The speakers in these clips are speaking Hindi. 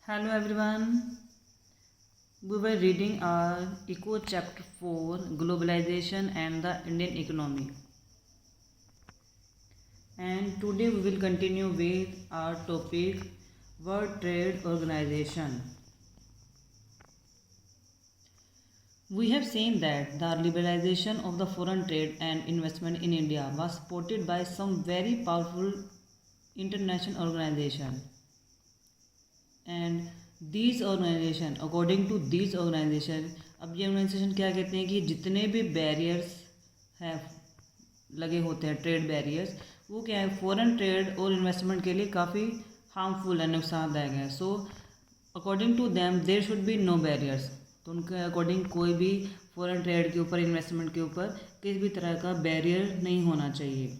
Hello everyone. We were reading our Eco Chapter 4 Globalization and the Indian Economy. And today we will continue with our topic World Trade Organization. We have seen that the liberalization of the foreign trade and investment in India was supported by some very powerful international organizations. And these organization according to these organization, अब ये ऑर्गेनाइजेशन क्या कहते हैं कि जितने भी बैरियर्स हैं लगे होते हैं, ट्रेड बैरियर्स, वो क्या है फॉरेन ट्रेड और इन्वेस्टमेंट के लिए काफ़ी हार्मफुल है, नुकसानदायक है. So according to them there should be no barriers. तो उनके अकॉर्डिंग कोई भी फॉरेन ट्रेड के ऊपर, इन्वेस्टमेंट के ऊपर किसी भी तरह का बैरियर नहीं होना चाहिए.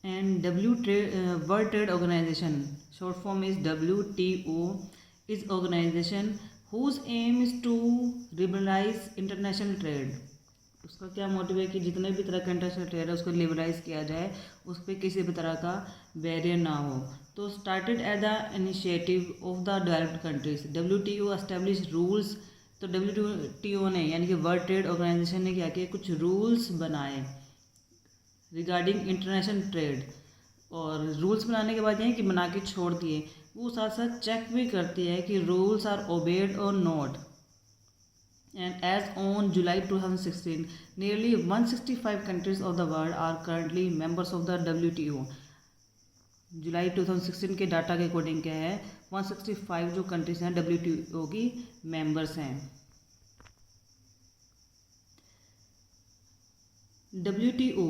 And World Trade Organization, short form is WTO, is organization whose aim is to liberalize international trade. उसका क्या मोटिव है कि जितने भी तरह का इंटरनेशनल ट्रेड है उसको लिबरलाइज किया जाए, उस पर किसी भी तरह का बैरियर ना हो. तो started as the initiative of the developed countries, WTO establish rules. तो WTO ने यानी कि वर्ल्ड ट्रेड ऑर्गेनाइजेशन ने क्या किया, कुछ रूल्स बनाए रिगार्डिंग इंटरनेशनल ट्रेड. और रूल्स बनाने के बाद ये कि बना के छोड़ दिए, वो साथ साथ चेक भी करती है कि रूल्स आर ओबेड और not. And as on July 2016 nearly 165 countries of the world are currently members of the WTO. जुलाई 2016 के डाटा के अकॉर्डिंग क्या है, 165 जो कंट्रीज हैं WTO की मेंबर्स हैं. WTO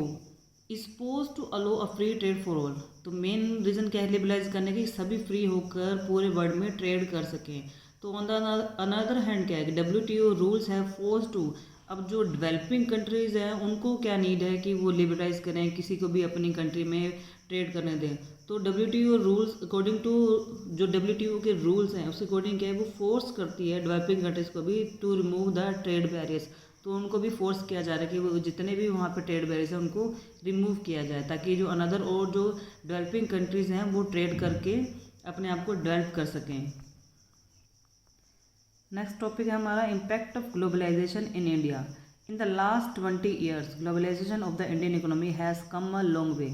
is suppose to allow a free trade for all. तो मेन रीज़न क्या है लिबरलाइज करने की, सभी फ्री होकर पूरे वर्ल्ड में ट्रेड कर सकें. तो ऑन द अनदर हैंड क्या है कि WTO रूल्स है फोर्स टू. अब जो डेवलपिंग कंट्रीज़ हैं उनको क्या नीड है कि वो लिबरलाइज करें, किसी को भी अपनी कंट्री में ट्रेड करने दें. तो WTO रूल्स अकॉर्डिंग टू जो WTO के रूल्स हैं उसके अकॉर्डिंग क्या है, वो फोर्स करती है डेवलपिंग कंट्रीज़ को भी to remove the trade barriers. तो उनको भी फोर्स किया जा रहा है कि वो जितने भी वहाँ पे ट्रेड बैरियर्स हैं उनको रिमूव किया जाए, ताकि जो अनदर और जो डेवलपिंग कंट्रीज़ हैं वो ट्रेड करके अपने आप को डेवलप कर सकें. नेक्स्ट टॉपिक है हमारा impact of globalisation in India. In the last 20 years globalisation of the Indian economy has come a long way.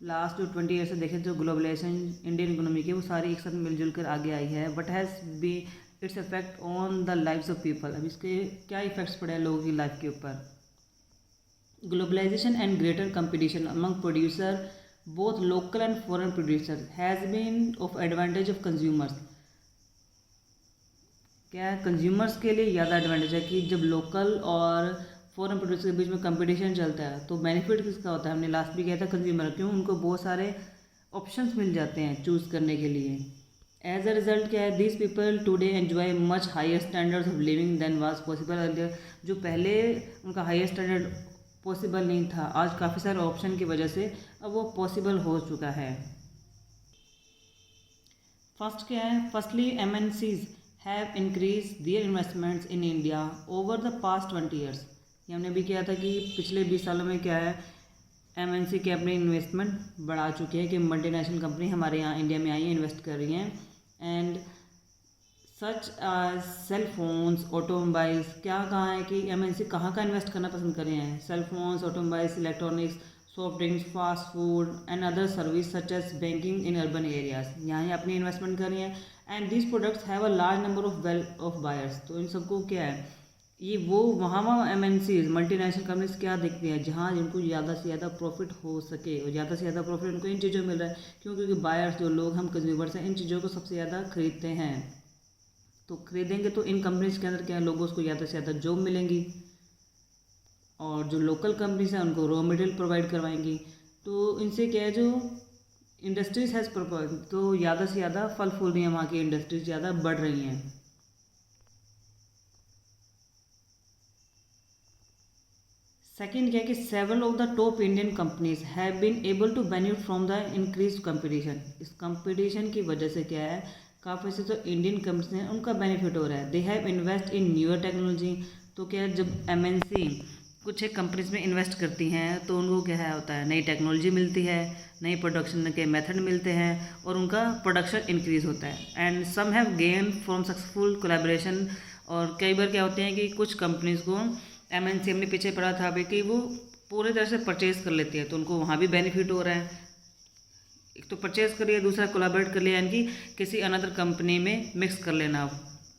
Last जो 20 ईयर से देखें जो ग्लोबलाइजेशन इंडियन इकोनॉमी की वो सारी एक साथ मिलजुल कर आगे आई है. But has be its effect on the lives of people. अब इसके क्या इफेक्ट्स पड़े हैं लोगों की लाइफ के ऊपर. Globalisation and greater competition among producer both local and foreign producer has been of advantage of consumers. क्या है, कंज्यूमर्स के लिए ज़्यादा एडवांटेज है कि जब लोकल और फॉरेन प्रोड्यूसर के बीच में कंपटीशन चलता है तो बेनिफिट किसका होता है, हमने लास्ट भी किया था कंज्यूमर. क्यों, उनको बहुत सारे ऑप्शंस मिल जाते हैं चूज़ करने के लिए. एज अ रिजल्ट क्या है, these people today enjoy much higher standards of living than was possible earlier. जो पहले उनका हायर स्टैंडर्ड पॉसिबल नहीं था, आज काफ़ी सारे ऑप्शन की वजह से अब वो पॉसिबल हो चुका है. फर्स्ट क्या है, firstly MNCs have increase their investments in India over the past 20 years. ये हमने भी किया था कि पिछले 20 सालों में क्या है MNC के अपनी इन्वेस्टमेंट बढ़ा चुके हैं कि मल्टीनेशनल कंपनी हमारे यहाँ इंडिया में आई है, इन्वेस्ट कर रही हैं. And such as cell phones, automobiles. क्या कहाँ है कि MNC कहाँ का इन्वेस्ट करना पसंद कर रहे हैं, cell phones, automobiles, electronics, soft drinks, fast food and other service such as banking in urban areas. यहाँ ही अपनी इन्वेस्टमेंट कर रही हैं. And this products have a large number of buyers. तो इन सबको क्या है, ये वो वहाँ MNCs मल्टीनेशनल कंपनीज क्या देखती हैं जहाँ जिनको ज़्यादा से ज़्यादा प्रॉफिट हो सके, और ज़्यादा से ज़्यादा प्रॉफिट उनको इन चीज़ों में मिल रहा है. क्यों, क्योंकि बायर्स जो लोग हम कंज्यूमर्स हैं इन चीज़ों को सबसे ज़्यादा खरीदते हैं. तो खरीदेंगे तो इन कंपनीज के अंदर क्या है, लोगों को ज़्यादा से ज़्यादा जॉब मिलेंगी, और जो लोकल कंपनीज हैं उनको रॉ मटेरियल प्रोवाइड करवाएंगी. तो इनसे क्या है, जो इंडस्ट्रीज हैज़ प्रोवाइड, तो ज़्यादा से ज़्यादा फल फूल रही हैं, वहाँ की इंडस्ट्रीज ज़्यादा बढ़ रही हैं. सेकेंड क्या है कि several of the top Indian companies have been able to benefit from the increase competition. इस कंपटीशन की वजह से क्या है, काफ़ी से जो इंडियन कंपनीज हैं उनका बेनिफिट हो रहा है. They have invest in newer technology. तो क्या है, जब MNC कुछ एक कंपनीज में इन्वेस्ट करती हैं तो उनको क्या है होता है, नई टेक्नोलॉजी मिलती है, नई प्रोडक्शन के मेथड मिलते हैं और उनका प्रोडक्शन इंक्रीज़ होता है। And some have gain from successful collaboration. और कई बार क्या होते हैं कि कुछ कंपनीज़ को एमएनसी हमने पीछे पढ़ा था अभी कि वो पूरी तरह से परचेज़ कर लेती है, तो उनको वहाँ भी बेनिफिट हो रहा है। एक तो परचेज़ कर लिया, दूसरा कोलैबोरेट कर लिया, यानी कि किसी अनदर कंपनी में मिक्स कर लेना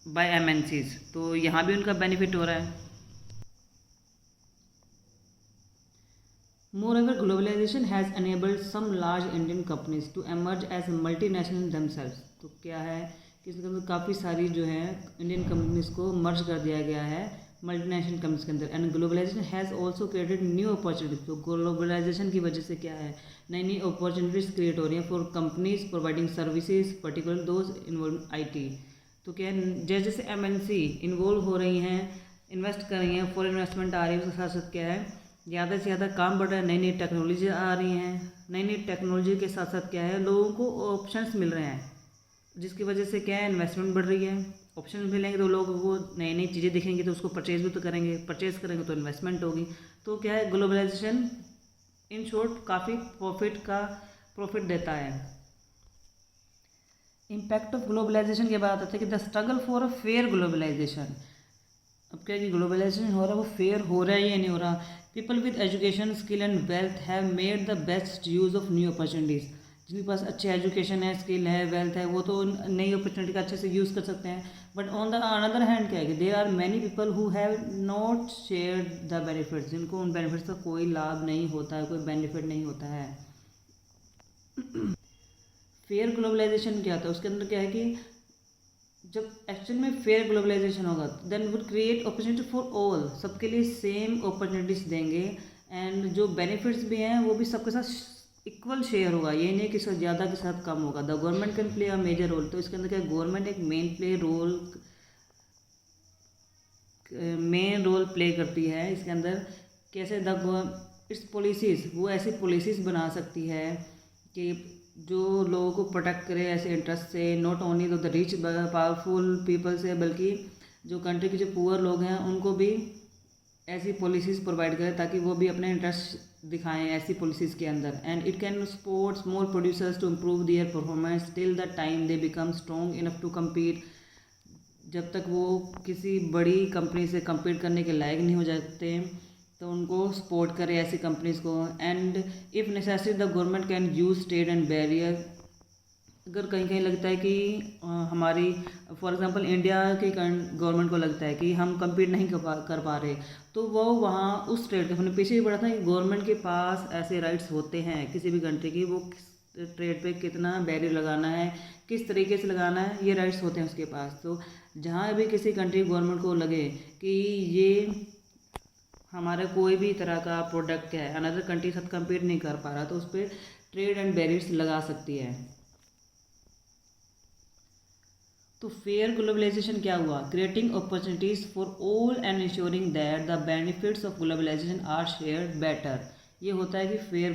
बाय एमएनसीज, तो यहाँ भी उनका बेनिफिट हो रहा है। Moreover, globalization has enabled some large Indian companies to emerge as multinational themselves। तो क्या है कि इसके अंदर काफ़ी सारी जो है इंडियन कंपनीज को मर्ज कर दिया गया है मल्टीनेशनल कंपनीज के अंदर। And globalisation has also created new opportunities. तो ग्लोबलाइजेशन की वजह से क्या है, नई नई अपॉर्चुनिटीज़ क्रिएट हो रही हैं for companies providing services, particular those involve IT। तो क्या है, जैसे जैसे MNC इन्वॉल्व हो रही हैं, इन्वेस्ट कर रही हैं, फॉरेन इन्वेस्टमेंट आ रही है, उसके साथ साथ क्या है ज़्यादा से ज़्यादा काम बढ़ रहा है, नई नई टेक्नोलॉजी आ रही हैं। नई नई टेक्नोलॉजी के साथ साथ क्या है, लोगों को ऑप्शंस मिल रहे हैं, जिसकी वजह से क्या है इन्वेस्टमेंट बढ़ रही है। ऑप्शन मिलेंगे तो लोगों को नई नई चीज़ें दिखेंगी तो उसको परचेज भी तो करेंगे, परचेज करेंगे तो इन्वेस्टमेंट होगी। तो क्या है, ग्लोबलाइजेशन इन शॉर्ट काफ़ी प्रॉफिट देता है। इम्पैक्ट ऑफ ग्लोबलाइजेशन के बाद आता है कि the struggle for a fair globalisation. अब क्या है कि ग्लोबलाइजेशन हो रहा है, वो फेयर हो रहा है या नहीं हो रहा। People with education, skill and wealth have made the best use of new opportunities. जिनके पास अच्छे एजुकेशन है, स्किल है, वेल्थ है, वो तो नई अपॉर्चुनिटी का अच्छे से यूज़ कर सकते हैं। But on the another hand क्या है कि there are many people who have not share the benefits. जिनको उन बेनिफिट्स का कोई लाभ नहीं होता है, कोई बेनिफिट नहीं होता है। फेयर ग्लोबलाइजेशन क्या होता है, उसके अंदर क्या है कि जब एक्चुअल में फेयर ग्लोबलाइजेशन होगा then would create opportunity for all. सबके लिए सेम अपॉर्चुनिटीज़ देंगे एंड जो बेनिफिट्स भी हैं वो भी सबके साथ इक्वल शेयर होगा। ये नहीं कि किसी ज़्यादा के साथ कम होगा। The government can play a major role. तो इसके अंदर क्या गवर्नमेंट एक मेन रोल प्ले करती है इसके अंदर। कैसे इट्स पॉलिसीज़, वो ऐसी पॉलिसीज़ बना सकती है कि जो लोगों को प्रोटेक्ट करे ऐसे इंटरेस्ट से, not only the rich powerful people से, बल्कि जो कंट्री के जो पुअर लोग हैं उनको भी ऐसी पॉलिसीज़ प्रोवाइड करे ताकि वो भी अपने इंटरेस्ट दिखाएं ऐसी पॉलिसीज़ के अंदर। And it can supports more producers to improve their performance till the time they become strong enough to compete. जब तक वो किसी बड़ी कंपनी से कम्पीट करने के लायक नहीं हो जाते तो उनको सपोर्ट करे ऐसी कंपनीज़ को। And if necessary the government can use trade and barrier. अगर कहीं कहीं लगता है कि हमारी फॉर एग्जांपल इंडिया की गवर्नमेंट को लगता है कि हम कम्पीट नहीं कर पा रहे, तो वो वहाँ उस ट्रेड के हमने पीछे भी पढ़ा था कि गवर्नमेंट के पास ऐसे राइट्स होते हैं किसी भी कंट्री की, वो ट्रेड पे कितना बैरियर लगाना है, किस तरीके से लगाना है, ये राइट्स होते हैं उसके पास। तो जहाँ भी किसी कंट्री गवर्नमेंट को लगे कि ये हमारा कोई भी तरह का प्रोडक्ट है अनदर कंट्री साथ कम्पीट नहीं कर पा रहा, तो उस पर ट्रेड एंड बैरियर्स लगा सकती है। तो फेयर ग्लोबलाइजेशन क्या हुआ, creating opportunities for all and insuring that the benefits of globalisation are shared better. ये होता है कि fair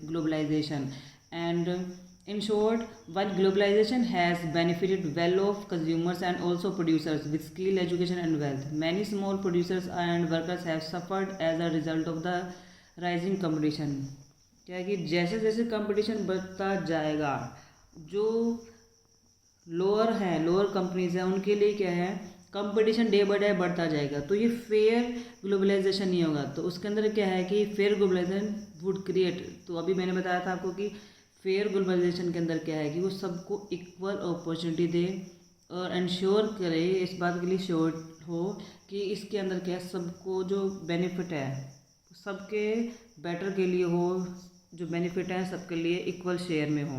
globalisation. And in short, while globalization has benefited well-off consumers and also producers with skill, education and wealth, many small producers and workers have suffered as a result of the rising competition। क्या है कि जैसे जैसे कंपटीशन बढ़ता जाएगा, जो लोअर कंपनीज हैं उनके लिए क्या है कंपटीशन डे बाय डे बढ़ता जाएगा, तो ये फेयर ग्लोबलाइजेशन नहीं होगा। तो उसके अंदर क्या है कि फेयर ग्लोबलाइजेशन वुड क्रिएट, तो अभी मैंने बताया था आपको कि फेयर ग्लोबलाइजेशन के अंदर क्या है कि वो सबको इक्वल अपॉर्चुनिटी दे और इंश्योर करे, इस बात के लिए श्योर हो कि इसके अंदर क्या सबको जो बेनिफिट है सबके बेटर के लिए हो, जो बेनिफिट है सबके लिए इक्वल शेयर में हो।